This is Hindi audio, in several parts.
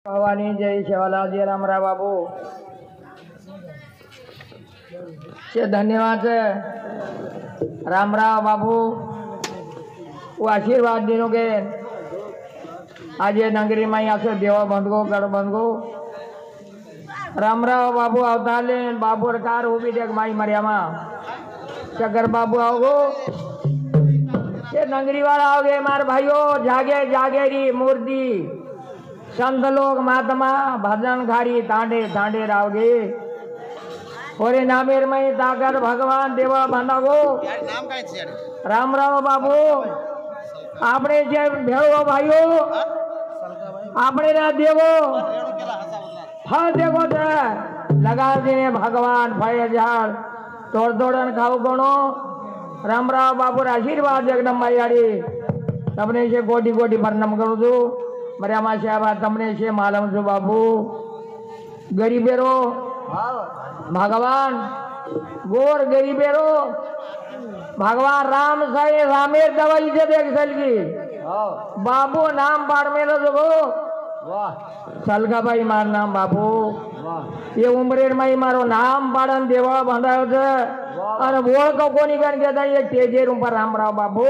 भवानी जय शिवालाल जय रामराव बाबू से धन्यवाद है रामराव बाबू वो आशीर्वाद दिनों के आज ये नगरी में यहाँ से देवा बंधगो गढ़ बंधगो रामराव बाबू अवताले बाबू कार हो भी देख माई मरियामा शकर बाबू आओगो ये नगरी वाला आओगे मार भाइयों जागे जागे री मूर्ति संत लोग महात्मा भजन घारी तांडे तांडे रावगे और नामेर में ताकर भगवान देवा बंधागो रामराव बाबू आपने जे भेड़ो भाइयों आपने ना देवो फल देखो थे लगा देने भगवान भय झाड़ तोड़ तोड़न खाओ गणो रामराव बाबू आशीर्वाद जगदम्बायाड़ी तमने से कोटि कोटि प्रणाम करू छू मर्यामा साहेब तमने से मालूम छू बाबू गरीबेरो भगवान गोर गरीबेरो भगवान राम साई रामेर दवाई से देख सलगी बाबू नाम बाढ़ में जो सलगा भाई मार नाम बाबू ये उमरेर में मारो नाम बाड़न देवा बंधायो छे और बोल को कोनी कर के ये तेजे रूम पर रामराव बाबू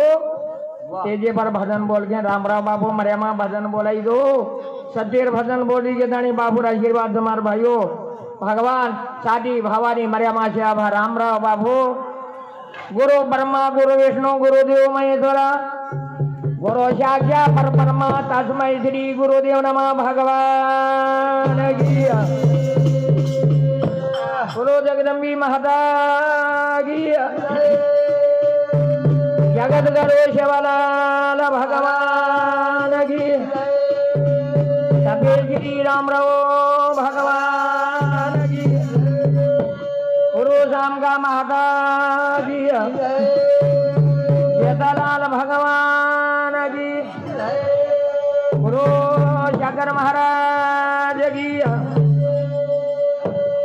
तेजे पर भजन बोल के रामराव बाबू मरियामा भजन बोलाई दो सत्यर भजन बोली के दानी बाबू आशीर्वाद तुम्हार भाइयों भगवान सादी भवानी मरियामा से आभा रामराव बाबू गुरु ब्रह्मा गुरु विष्णु गुरु देव महेश्वरा गुरु साक्षा परब्रह्मा तस्मै श्री गुरुदेव नमः भगवान की गुरु जगदम्बी माता की जगत गुरु शिवलाल भगवान की कबीर श्री रामराव भगवान की गुरु शाम का माता की जेठालाल भगवान की गुरु शंकर महाराज की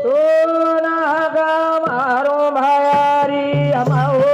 तो मारो भायारी हमाओ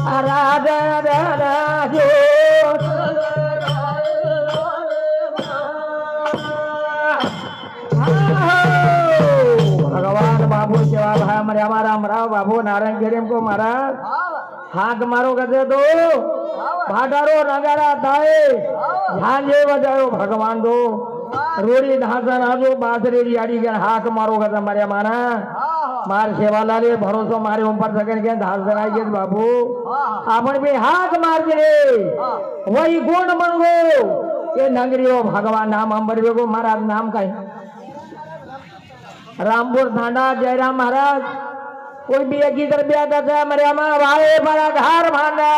आराधना जो भगवान बाबू सेवा भाई मरे हमारा रामराव बाबू नारायण गिरीम को महाराज हाथ मारो कहते तो भाटारो नगारा थाए झांझे बजायो भगवान दो रोड़ी धासन आजो बासरी यारी के हाथ मारो कहते मरे मारा मार सेवा लाले भरोसा मारे ऊपर सकें के धासन आई के बाबू अपन भी हाथ मार दे वही गुण बन गो के नगरी हो भगवान नाम अंबर को महाराज नाम का रामपुर थाना जयराम महाराज कोई भी एक इधर ब्याह था मरे भाई बड़ा घर भांडा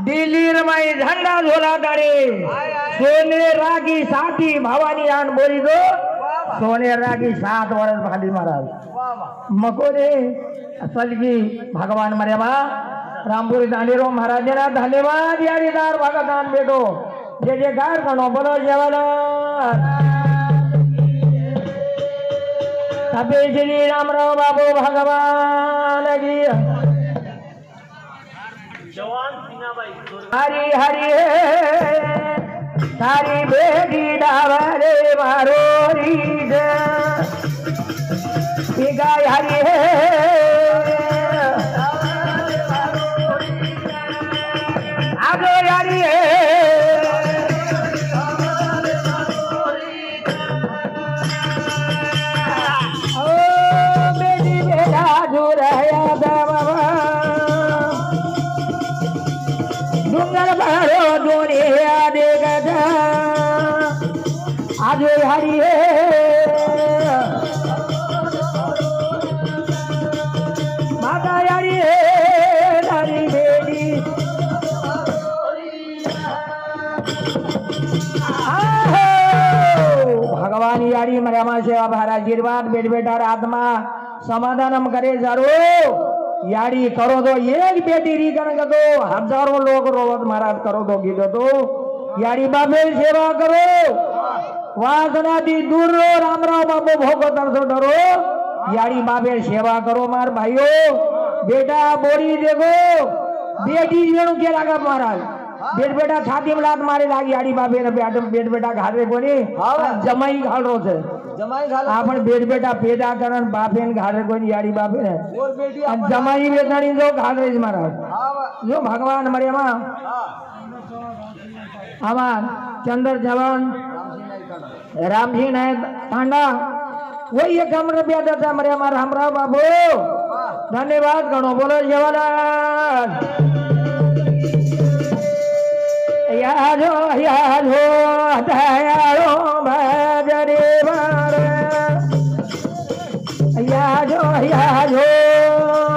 दिल्ली रमाई झंडा झोला डारे सोने रागी साथी भवानी आन बोली दो सोने रागी 7 वर्ष भाली महाराज मकोरे असल की भगवान मरे रामपुरी दांडेरो महाराज ना धन्यवाद यारीदार भगवान बेटो जे जे गार करो बोलो जवाला तबे श्री रामराव बाबू भगवान की हरी हरी सारी बेटी डावरे मारो रीड गाय हरी आगो हरी आज हरी माता यारी हरी बेटी भगवान यारी मरियमा सेवा भारा आशीर्वाद बेट बेटार आत्मा समाधानम करे जरो यारी करो दो एक बेटी री कन दो हजारों लोग रोवत महाराज करो दो गीतो तो यारी बाबे सेवा करो वासना दी दूर रो रामराव बाबू भोगो तरसो डरो यारी बाबे सेवा करो मार भाइयों बेटा बोरी देखो बेटी जेणु के लागा महाराज बेट बेटा छाती में लात मारे लागी यारी बाबे ने बेट बेटा घारे कोनी जमाई घाल रो छे जमाई घाल आपण बेट बेटा पैदा करन बापे ने घारे कोनी यारी बाबे ने और बेटी जमाई बेटानी जो घाल रे महाराज जो भगवान मरियमा हमार चंद्र जवान राम जी ने तांडा वही एक हम रुपया देता मरे हमारा रामराव बाबू धन्यवाद गणो बोलो जवान यादो दयालो भजरे बार यादो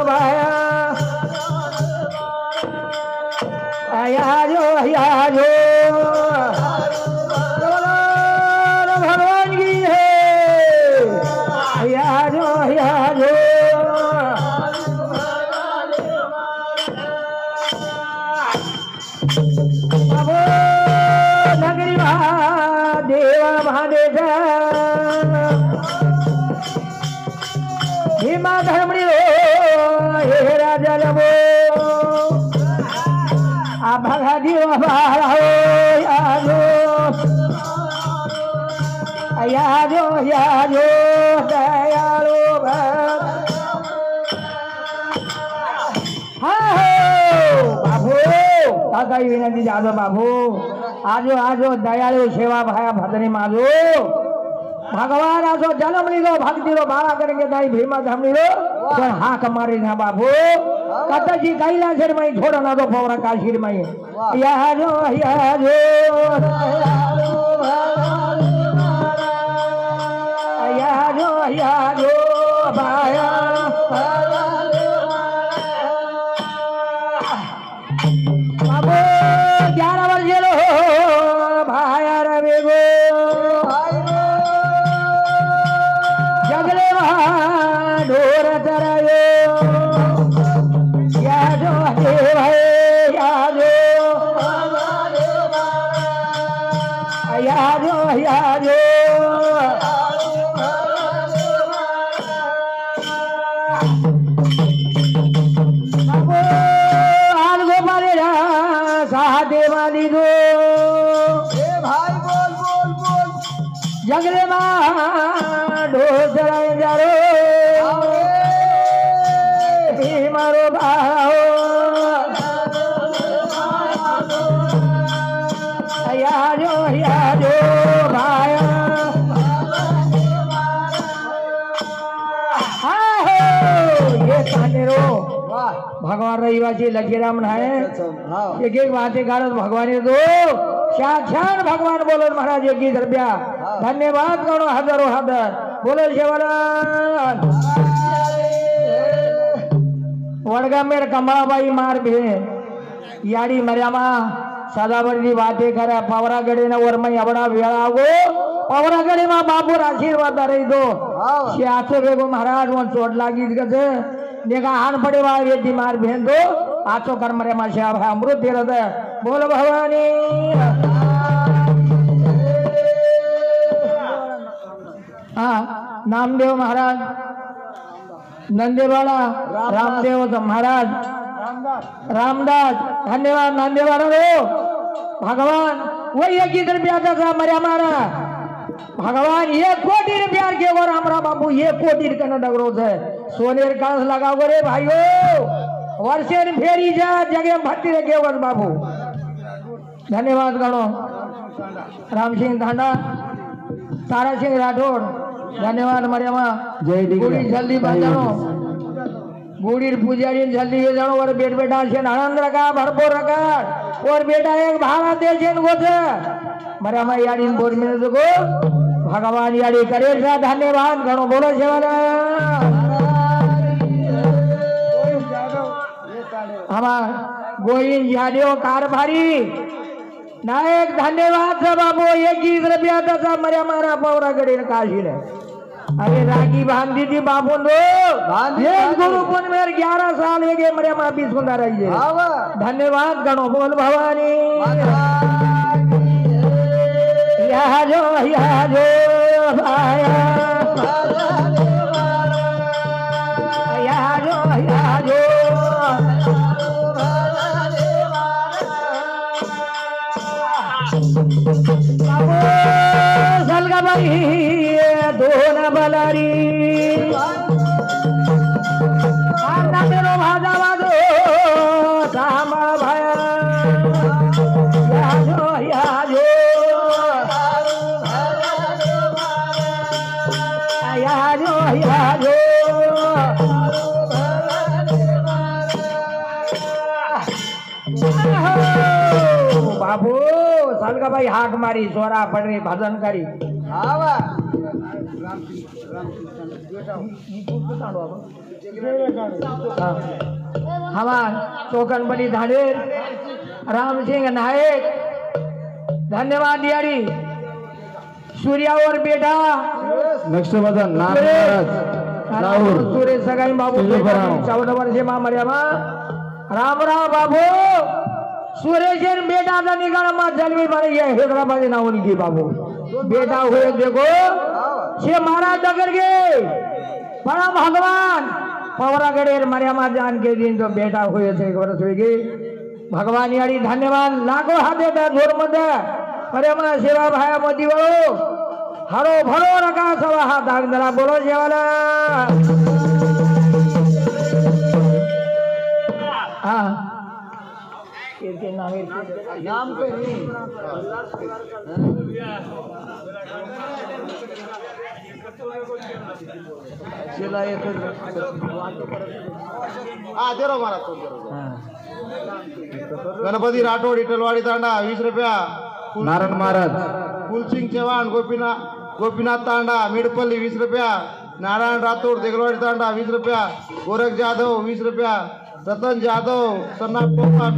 भाया यादो भगवान की है यादो बाबू नगरी देवा महादेव हिमा धर्मणी हे राजा लबो आ भगा दियो बारा हो यादो दयालो बाबू काका विनंती जादो बाबू आजो आजो दयालु सेवा भाया भद्री माजो भगवान आजो जन्म लीधो भक्ति रो बाळा करेंगे ताई भीमा धमनी रो पण हाक मारी ना बाबू कतजी कैलाशर में छोड़ ना दो पवरा काशीर में याजो याजो भाया बाबू 11 वर्ष लो भाया रवे गो जगले ढोर चरायो याजो याजो ढगले मा ढोसराय जारो मारो भाओ याजो भाया ये कानेरो भगवान रविवासी लकीराम है एक एक बातें गाड़ो भगवान दो साक्षात भगवान बोलो महाराज एक गीत रुपया धन्यवाद करो हजारों हजार बोलो शिवराज वडगा मेर कमळाबाई मार भे याडी मर्यामा सदावरची वाटे करा पवरागडे ना वरम एवढा वेळ आवो पवरागडे मा बापूर आशीर्वाद रही दो शाचो बेगो महाराज वन चोट लागी गज नेगा हान पडे वा येती मार भेन दो आचो कर मरे मा श्याम अमृत देरद बोल भवानी हाँ नामदेव महाराज नंदेवाड़ा रामदेव महाराज रामदास धन्यवाद नंदेवाड़ा रो भगवान वही एक इधर भी आता था मरे हमारा भगवान 1 कोटी रुपया के और हमारा बाबू 1 कोटी का डगरोज है सोनेर कांस लगाओ रे भाइयों वर्षे फेरी जा जगह भट्टी रखे और बाबू धन्यवाद गणो राम सिंह धांडा तारा सिंह राठौड़ धन्यवाद मरियमा जय गुड़ी जल्दी बांधो गुड़ीर पुजारी जल्दी ये जानो और बेट बेटा से आनंद रखा भरपूर रखा और बेटा एक भाड़ा दे छे गोछ मरियमा याड़ी बोल में तो भगवान याड़ी करे सा धन्यवाद गणो बोलो सेवाला हमार गोविंद यादव कारभारी नायक धन्यवाद सा बाबू 1 रुपया था मरे हमारा पौरा गड़ी काशी ने अरे राखी बांधी थी बाबू नो गुरुपुन में 11 साल हो गए मरे हमारा 20 सुंदर रही धन्यवाद गणो बोल भवानी यहाँ जो भाया यहाँ जो सलगा बाई दोन बलारी मेरो भाजा वाजो सामा भाया याजो बाबू सलगा भाई हाक मारी सोरा पड़ भजन करी हमार चौकन बनी धाडेर राम सिंह नायक धन्यवाद दियारी सूर्या और बेटा नेक्स्ट बदन नाम सुरेश सगाई बाबू 14 वर्षे मा मर्यामा राम राम बाबू सुरेश बेटा का निकाल मा जलवी बड़ी है हैदराबाद ना उनकी बाबू बेटा हुए देखो से महाराज डगर गए बड़ा भगवान पवरागढ़ मर्यामा जान के दिन तो बेटा हुए थे 1 वर्ष हुई भगवान यारी धन्यवाद लागो हाथे जोर मत मर्यामा सेवा भाया मोदी वालों हरो भरो रखा सवा हाथ आगंदरा बोलो सेवाला हाँ नाम पे नहीं गणपती राठोड इटलवाडी तांडा 20 रुपया नारायण महाराज कुलसिंग चव्हाण गोपीनाथ तांडा मिडपल्ली 20 रुपया नारायण राठोड देगलवाडी तांडा 20 रुपया गोरख जाधव 20 रुपया रतन जाधव सन्नाथ कोकण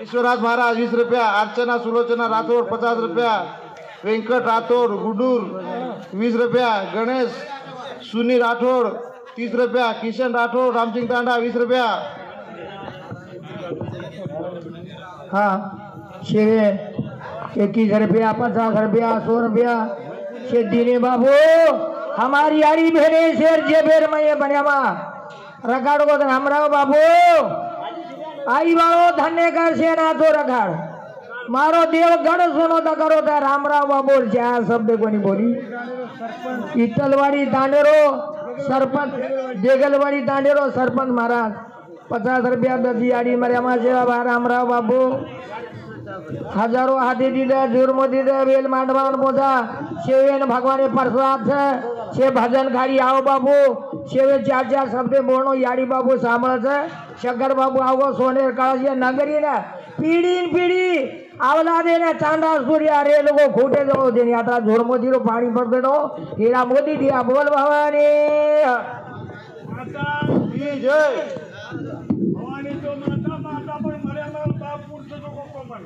ईश्वराज महाराज 20 रुपया अर्चना सुलोचना राठोड 50 रुपया वेंकट राठोड गुडूर 20 रुपया गणेश सुनी राठोड 30 रुपया किशन राठोड रामसिंग तांडा 20 रुपया हाँ शेर 21 रुपया 50 रुपया 100 रुपया शेर बाबू हमारी यारी भेरे शेर जेबेर में बनियामा रखाड़ को हमरा बाबू आई वालो धन्य कर से ना तो रखाड़ मारो देवगढ़ सुनो तो करो तो रामराव बाबू चार शब्द कोणी बोली इटलवाड़ी दांडेरो सरपंच देगलवाड़ी दांडेरो सरपंच महाराज 50 रुपया दधी आड़ी मर्यामा सेवा रामराव बाबू हजारों हाथी दीदे जुर्म दीदे वेल मांडवान मोजा शेवेन भगवान प्रसाद छे भजन खारी आओ बाबू शेवे 4 शब्द बोलो याड़ी बाबू सांभळ छे शंकर बाबू आओ सोनेर काळजी नगरी ने पीढ़ी आवला दे ने चांदा सूर्या रे लोगो खोटे जो देनी आता जुर्म दीरो पानी पर देनो हीरा मोदी दिया बोल भवानी जय भवानी तो माता माता पण मर्यादा बाप पुढचं नको पण